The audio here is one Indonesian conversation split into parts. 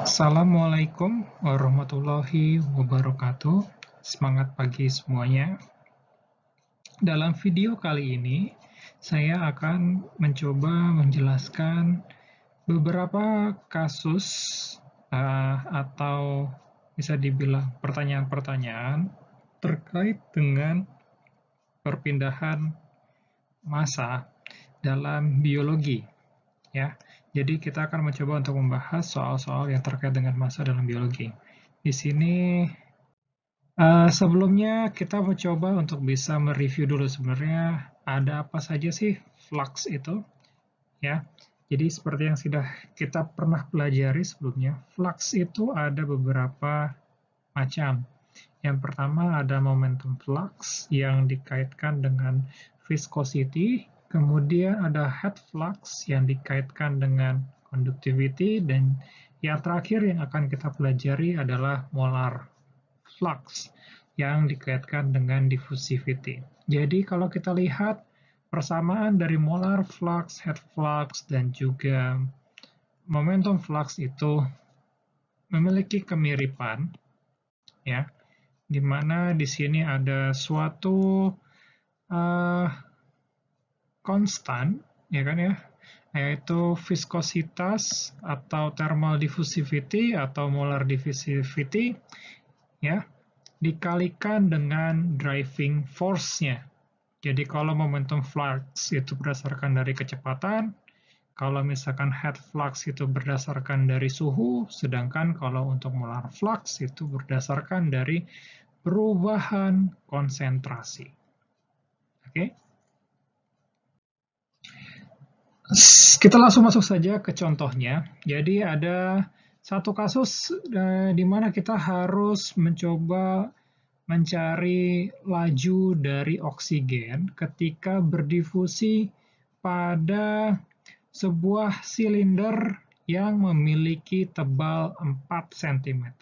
Assalamualaikum warahmatullahi wabarakatuh. Semangat pagi semuanya. Dalam video kali ini, saya akan mencoba menjelaskan beberapa kasus atau bisa dibilang pertanyaan-pertanyaan terkait dengan perpindahan massa dalam biologi. Ya, jadi kita akan mencoba untuk membahas soal-soal yang terkait dengan massa dalam biologi. Di sini sebelumnya kita mencoba untuk bisa mereview dulu sebenarnya ada apa saja sih flux itu, ya. Jadi seperti yang sudah kita pernah pelajari sebelumnya, flux itu ada beberapa macam. Yang pertama ada momentum flux yang dikaitkan dengan viscosity, kemudian ada head flux yang dikaitkan dengan conductivity, dan yang terakhir yang akan kita pelajari adalah molar flux yang dikaitkan dengan diffusivity. Jadi kalau kita lihat persamaan dari molar flux, head flux, dan juga momentum flux itu memiliki kemiripan, ya, di mana di sini ada suatu konstan, ya kan ya, yaitu viskositas atau thermal diffusivity atau molar diffusivity, ya, dikalikan dengan driving force-nya. Jadi kalau momentum flux itu berdasarkan dari kecepatan, kalau misalkan head flux itu berdasarkan dari suhu, sedangkan kalau untuk molar flux itu berdasarkan dari perubahan konsentrasi. Oke. Kita langsung masuk saja ke contohnya. Jadi ada satu kasus di mana kita harus mencoba mencari laju dari oksigen ketika berdifusi pada sebuah silinder yang memiliki tebal 4 cm,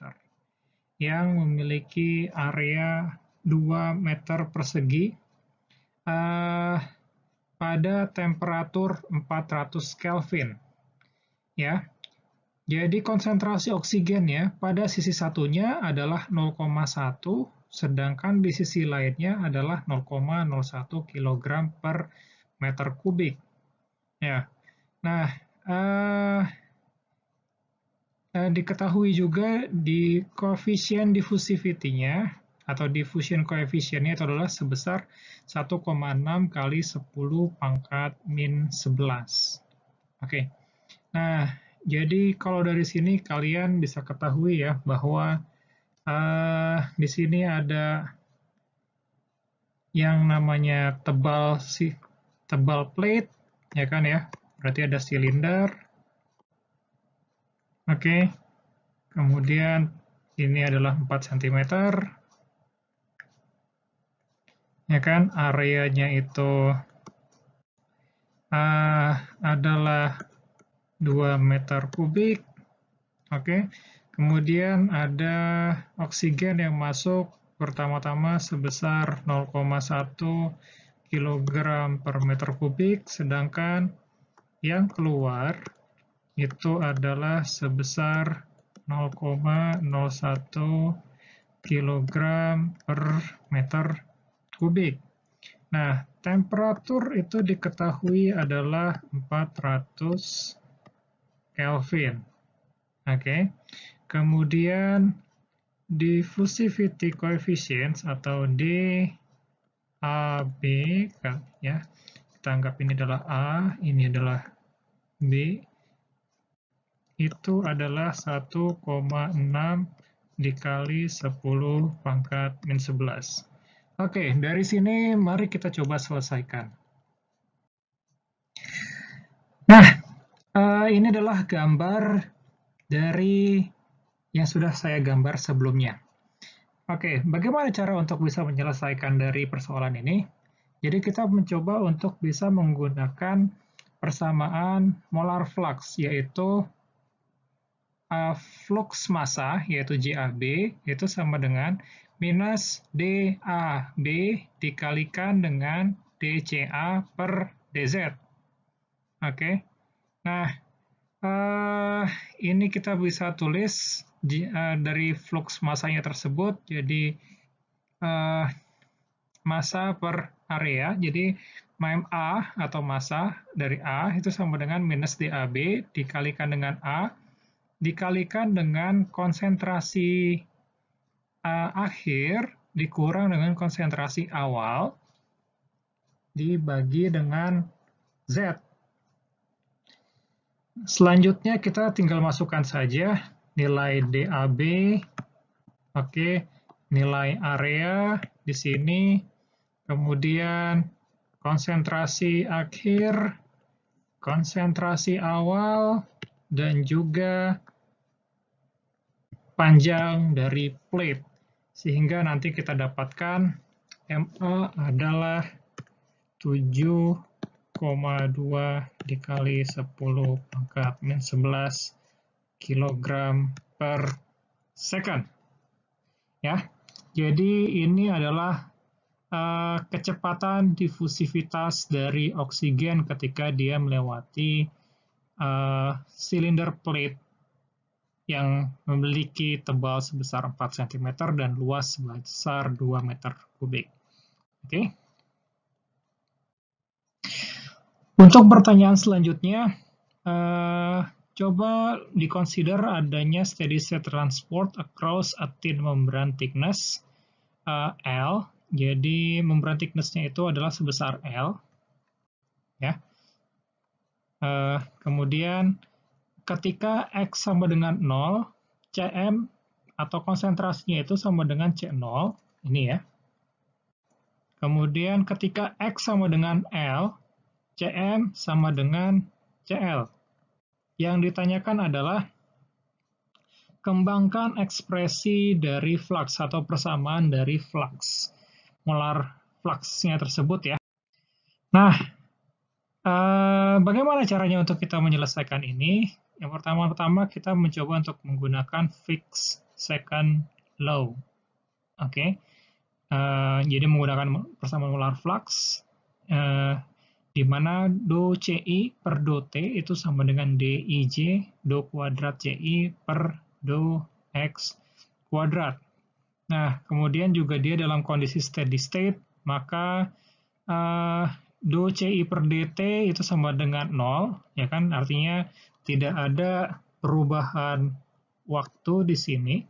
yang memiliki area 2 meter persegi pada temperatur 400 Kelvin. Ya. Jadi konsentrasi oksigennya pada sisi satunya adalah 0,1, sedangkan di sisi lainnya adalah 0,01 kg per meter kubik. Ya. Nah, diketahui juga di koefisien diffusivity-nya atau diffusion coefficient-nya itu adalah sebesar 1,6 kali 10 pangkat min 11. Oke. Nah, jadi kalau dari sini kalian bisa ketahui ya bahwa di sini ada yang namanya tebal plate, ya kan ya. Berarti ada silinder. Oke. Kemudian ini adalah 4 cm. Ya kan, areanya itu adalah 2 meter kubik. Oke. Kemudian ada oksigen yang masuk pertama-tama sebesar 0,1 kg per meter kubik, sedangkan yang keluar itu adalah sebesar 0,01 kg per meter kubik. Nah, temperatur itu diketahui adalah 400 Kelvin. Oke. Kemudian diffusivity coefficient atau DAB, ya. Kita anggap ini adalah A, ini adalah B. Itu adalah 1,6 dikali 10 pangkat min 11. Oke, dari sini mari kita coba selesaikan. Nah, ini adalah gambar dari yang sudah saya gambar sebelumnya. Oke, bagaimana cara untuk bisa menyelesaikan dari persoalan ini? Jadi kita mencoba untuk bisa menggunakan persamaan molar flux, yaitu flux massa, yaitu JAB, itu sama dengan minus DAB dikalikan dengan DCA per DZ. Oke. Nah, Ini kita bisa tulis dari flux masanya tersebut, jadi massa per area. Jadi A atau massa dari A itu sama dengan minus DAB dikalikan dengan A, dikalikan dengan konsentrasi akhir dikurang dengan konsentrasi awal, dibagi dengan Z. Selanjutnya kita tinggal masukkan saja nilai DAB, oke, nilai area di sini, kemudian konsentrasi akhir, konsentrasi awal, dan juga panjang dari plate. Sehingga nanti kita dapatkan MA adalah 7,2 dikali 10 pangkat min 11 kg per second. Ya, jadi ini adalah kecepatan difusivitas dari oksigen ketika dia melewati silinder plate yang memiliki tebal sebesar 4 cm dan luas sebesar 2 meter kubik. Oke. Untuk pertanyaan selanjutnya, coba diconsider adanya steady state transport across a thin membrane thickness L. Jadi membrane thickness-nya itu adalah sebesar L. Ya. Kemudian ketika X sama dengan 0, Cm atau konsentrasinya itu sama dengan C0. Ini ya. Kemudian ketika X sama dengan L, Cm sama dengan Cl. Yang ditanyakan adalah kembangkan ekspresi dari flux atau persamaan dari flux, molar fluxnya tersebut ya. Nah, bagaimana caranya untuk kita menyelesaikan ini? Yang pertama-tama kita mencoba untuk menggunakan fixed second law. Oke. Jadi menggunakan persamaan molar flux, di mana do CI per do T itu sama dengan DIJ, do kuadrat CI per do X kuadrat. Nah, kemudian juga dia dalam kondisi steady state, maka do CI per DT itu sama dengan 0, ya kan? Artinya tidak ada perubahan waktu di sini,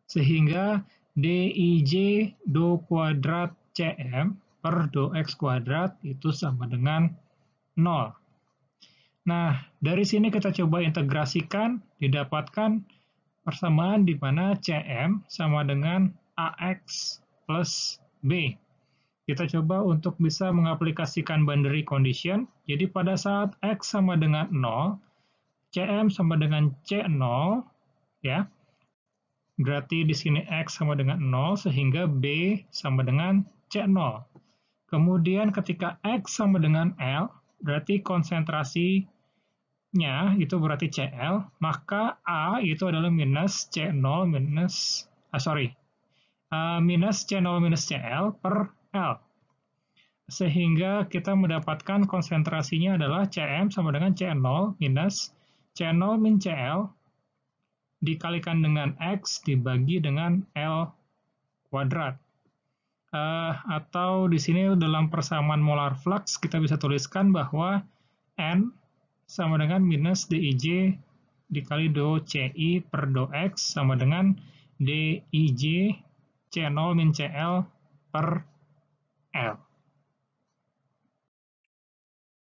sehingga DIJ do kuadrat CM per do X kuadrat itu sama dengan 0. Nah, dari sini kita coba integrasikan, didapatkan persamaan di mana Cm sama dengan AX plus B. Kita coba untuk bisa mengaplikasikan boundary condition. Jadi pada saat X sama dengan 0, Cm sama dengan C0, ya. Berarti di sini X sama dengan 0, sehingga B sama dengan C0. Kemudian ketika X sama dengan L, berarti konsentrasinya itu berarti Cl, maka A itu adalah minus C0 minus, minus C0 minus Cl per L. Sehingga kita mendapatkan konsentrasinya adalah Cm sama dengan C0 minus C0 min Cl dikalikan dengan X dibagi dengan L kuadrat. Atau di sini dalam persamaan molar flux kita bisa tuliskan bahwa N sama dengan minus DIJ dikali do CI per do X sama dengan DIJ C0 min CL per L.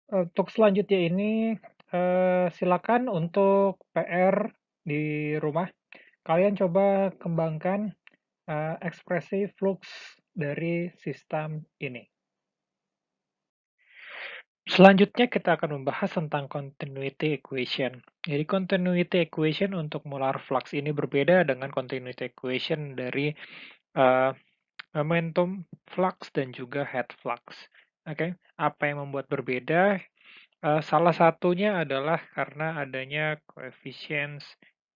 Untuk selanjutnya ini, silakan untuk PR di rumah. Kalian coba kembangkan ekspresi flux dari sistem ini. Selanjutnya kita akan membahas tentang continuity equation. Jadi continuity equation untuk molar flux ini berbeda dengan continuity equation dari momentum flux dan juga head flux. Oke, apa yang membuat berbeda? Salah satunya adalah karena adanya koefisien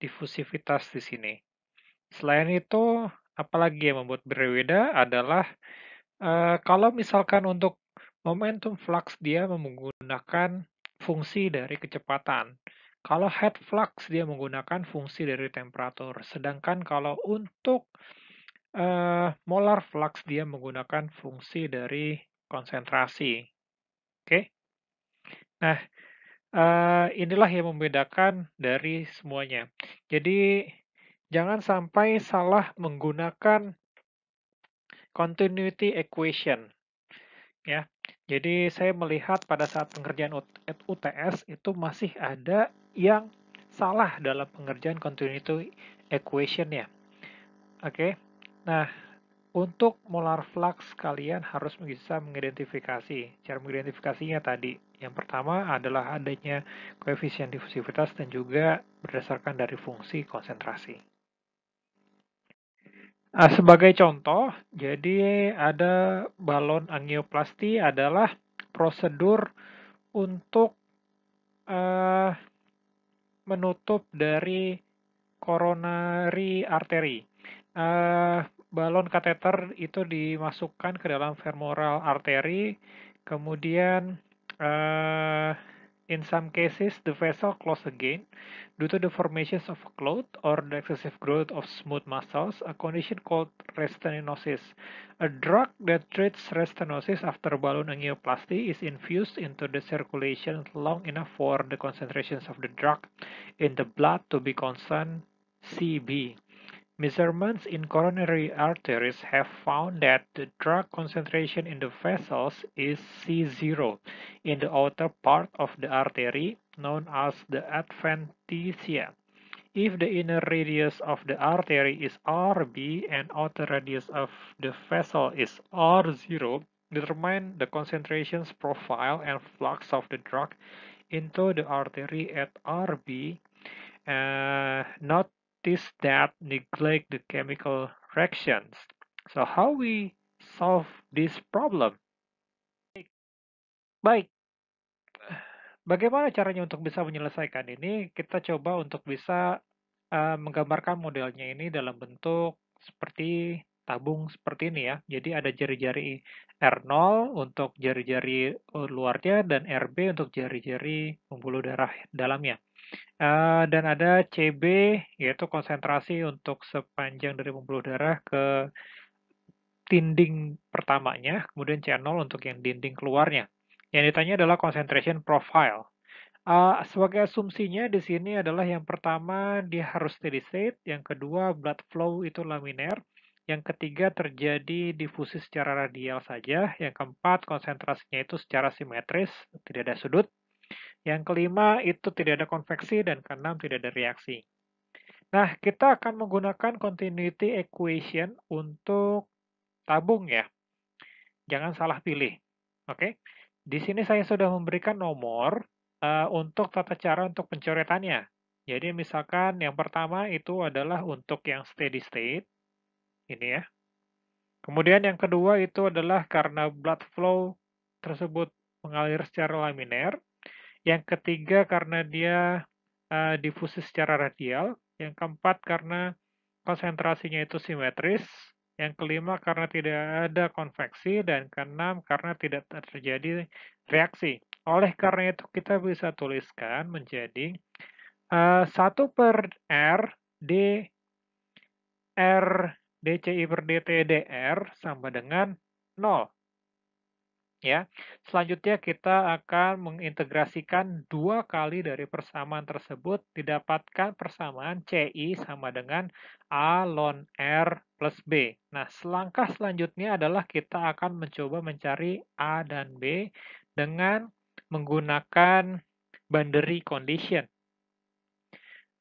difusivitas di sini. Selain itu, apalagi yang membuat berbeda adalah kalau misalkan untuk momentum flux dia menggunakan fungsi dari kecepatan. Kalau heat flux dia menggunakan fungsi dari temperatur, sedangkan kalau untuk molar flux dia menggunakan fungsi dari konsentrasi. Oke? Nah, inilah yang membedakan dari semuanya. Jadi, jangan sampai salah menggunakan continuity equation, ya. Jadi, saya melihat pada saat pengerjaan UTS itu masih ada yang salah dalam pengerjaan continuity equation-nya. Oke. Nah, untuk molar flux, kalian harus bisa mengidentifikasi. Cara mengidentifikasinya tadi, yang pertama adalah adanya koefisien difusivitas dan juga berdasarkan dari fungsi konsentrasi. Sebagai contoh, jadi ada balon angioplasti adalah prosedur untuk uh, menutup dari coronary artery. Balon kateter itu dimasukkan ke dalam femoral artery, kemudian in some cases the vessel close again due to the formations of clot or the excessive growth of smooth muscles, a condition called restenosis. A drug that treats restenosis after balloon angioplasty is infused into the circulation long enough for the concentrations of the drug in the blood to be constant Cb. Measurements in coronary arteries have found that the drug concentration in the vessels is C0 in the outer part of the artery, known as the adventitia. If the inner radius of the artery is Rb and outer radius of the vessel is R0, determine the concentrations profile and flux of the drug into the artery at Rb. Notice that neglect the chemical reactions. So how we solve this problem? Baik, bagaimana caranya untuk bisa menyelesaikan ini? Kita coba untuk bisa menggambarkan modelnya ini dalam bentuk seperti tabung seperti ini ya. Jadi ada jari-jari R0 untuk jari-jari luarnya dan RB untuk jari-jari pembuluh darah dalamnya. Dan ada CB, yaitu konsentrasi untuk sepanjang dari pembuluh darah ke dinding pertamanya, kemudian C0 untuk yang dinding keluarnya. Yang ditanya adalah concentration profile. Sebagai asumsinya di sini adalah yang pertama dia harus steady state, yang kedua blood flow itu laminar, yang ketiga terjadi difusi secara radial saja, yang keempat konsentrasinya itu secara simetris, tidak ada sudut, yang kelima itu tidak ada konveksi, dan keenam tidak ada reaksi. Nah, kita akan menggunakan continuity equation untuk tabung ya. Jangan salah pilih. Oke. Di sini saya sudah memberikan nomor untuk tata cara untuk pencoretannya. Jadi misalkan yang pertama itu adalah untuk yang steady state. Ini ya. Kemudian yang kedua itu adalah karena blood flow tersebut mengalir secara laminar. Yang ketiga karena dia difusi secara radial. Yang keempat karena konsentrasinya itu simetris. Yang kelima karena tidak ada konveksi. Dan keenam karena tidak terjadi reaksi. Oleh karena itu kita bisa tuliskan menjadi 1 per R D R DCI per DT DR sama dengan 0. Ya, selanjutnya kita akan mengintegrasikan 2 kali dari persamaan tersebut, didapatkan persamaan CI sama dengan A ln R plus B. Nah, langkah selanjutnya adalah kita akan mencoba mencari A dan B dengan menggunakan boundary condition.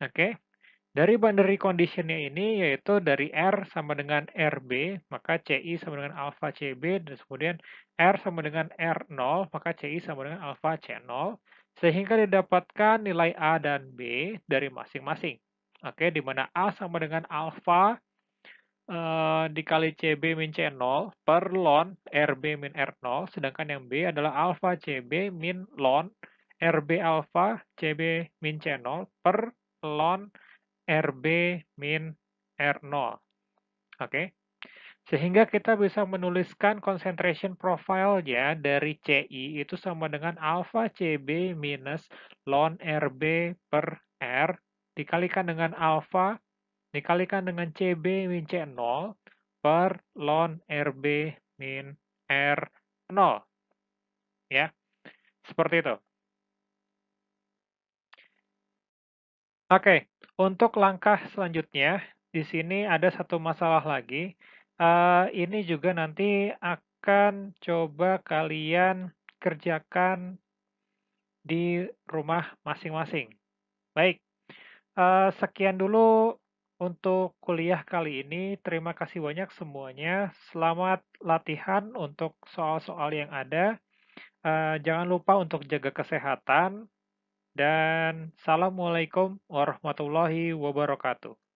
Oke. Dari boundary condition-nya ini yaitu dari R sama dengan RB, maka CI sama dengan alpha CB, dan kemudian R sama dengan R0, maka CI sama dengan alpha C0, sehingga didapatkan nilai A dan B dari masing-masing. Oke, di mana A sama dengan alpha dikali CB min C0 per ln RB min R0, sedangkan yang B adalah alpha CB min ln RB alpha CB min C0 per ln RB min R0. Oke. Sehingga kita bisa menuliskan concentration profile-nya dari CI itu sama dengan alfa CB minus ln RB per R dikalikan dengan alfa dikalikan dengan CB min C0 per ln RB min R0. Ya, seperti itu. Oke, untuk langkah selanjutnya, di sini ada satu masalah lagi. Ini juga nanti akan coba kalian kerjakan di rumah masing-masing. Baik, sekian dulu untuk kuliah kali ini. Terima kasih banyak semuanya. Selamat latihan untuk soal-soal yang ada. Jangan lupa untuk jaga kesehatan dan assalamualaikum warahmatullahi wabarakatuh.